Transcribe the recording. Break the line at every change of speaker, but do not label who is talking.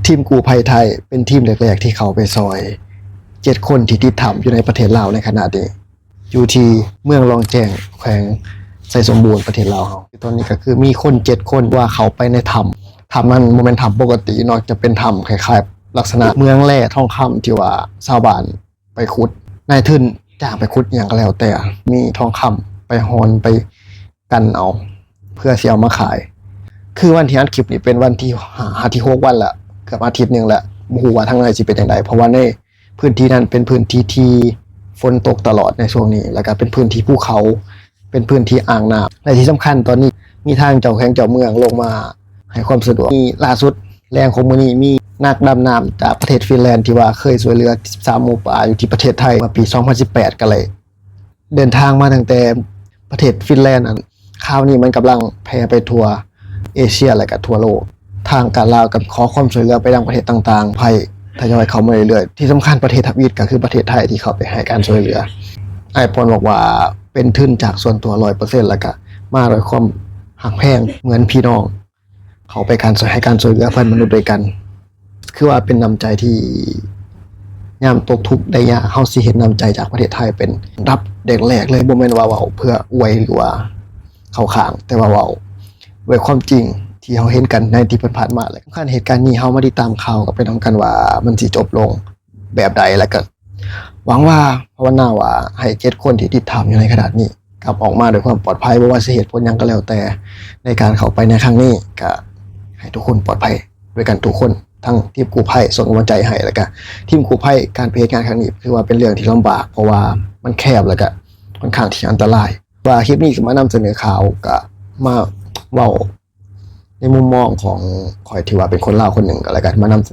ทีมกู้ภัยไทยเป็นทีมแรกๆที่เขาไปซอย7 คนที่ติดถ้ำอยู่ในประเทศลาวในขณะนี้อยู่ที่เมืองรองแจ้งแขวงไสสมบูรณ์ประเทศลาวเราตอนนี้ก็คือมีคน7 คนว่าเขาไปในถ้ำนั้นโมเมนต์ถ้ำปกตินอกจะเป็นถ้ำคล้ายๆลักษณะเมืองแร่ทองคำที่ว่าชาวบ้านไปขุดนายทุนจ้างไปขุดอย่างก็แล้วแต่มีทองคำไปฮอนไปกันเอาเพื่อเสียเอามาขายคือวันที่อัดคลิปนี้เป็นวันที่6 วันละเกือบอาทิตย์นึงแล้วบ่ฮู้ว่าทางไหนสิเป็นจังไดเพราะว่าในพื้นที่นั้นเป็นพื้นที่ที่ฝนตกตลอดในช่วงนี้แล้วก็เป็นพื้นที่ภูเขาเป็นพื้นที่อ่างน้ำและที่สำคัญตอนนี้มีทางเจ้าแขวงเจ้าเมืองลงมาให้ความสะดวกมีล่าสุดแรงของมื้อนี้มีนักดำน้ำจากประเทศฟินแลนด์ที่ว่าเคยช่วยเหลือ13หมูป่าอยู่ที่ประเทศไทยเมื่อปี2018ก็เลยเดินทางมาตั้งแต่ประเทศฟินแลนด์ข่าวนี้มันกำลังแพร่ไปทั่วเอเชียและก็ทั่วโลกทางการลาวกับขอความช่วยเหลือไปยังประเทศต่างๆภัยทยอยเข้ามาเรื่อยๆที่สำคัญประเทศทัพอีทก็คือประเทศไทยที่เข้าไปให้การช่วยเหลือไอ้พลบอกว่าเป็นทุนจากส่วนตัว 100% แล้วก็มาด้วยความหักแพงเหมือนพี่น้องเขาไปการให้การช่วยเหลือเพื่อนมนุษย์ด้วยกันคือว่าเป็นน้ำใจที่ยามตกทุกข์ได้ยากเฮาสิเห็นน้ำใจจากประเทศไทยเป็นรับเด็กแรกเลยบ่แม่นว่าเว้าเพื่ออวยหรือว่าเข้าข้างแต่ว่าเว้าด้วยความจริงที่เฮาเห็นกันในที่ผ่านมาเลยสำคัญเหตุการณ์นี้เฮามาติดตามข่าวก็ไปนำกันว่ามันสิจบลงแบบใดแล้วก็หวังว่าภาวนาว่าให้7 คนที่ติดถ้ำอยู่ในขณะนี้กลับออกมาด้วยความปลอดภัยบ่ว่าสาเหตุผลหยังก็แล้วแต่ในการเข้าไปในครั้งนี้ก็ให้ทุกคนปลอดภัยด้วยกันทุกคนทั้งทีมกู้ภัยส่งกำลังใจให้แล้วก็ทีมกู้ภัยการไปเหตุการณ์ครั้งนี้คือว่าเป็นเรื่องที่ลำบากเพราะว่ามันแคบแล้วก็ค่อนข้างที่อันตรายว่าคลิปนี้ก็มานำเสนอข่าวก็มาเว้าในมุมมองของข่อยที่ว่าเป็นคนลาวคนหนึ่งก็แล้วกันมานำ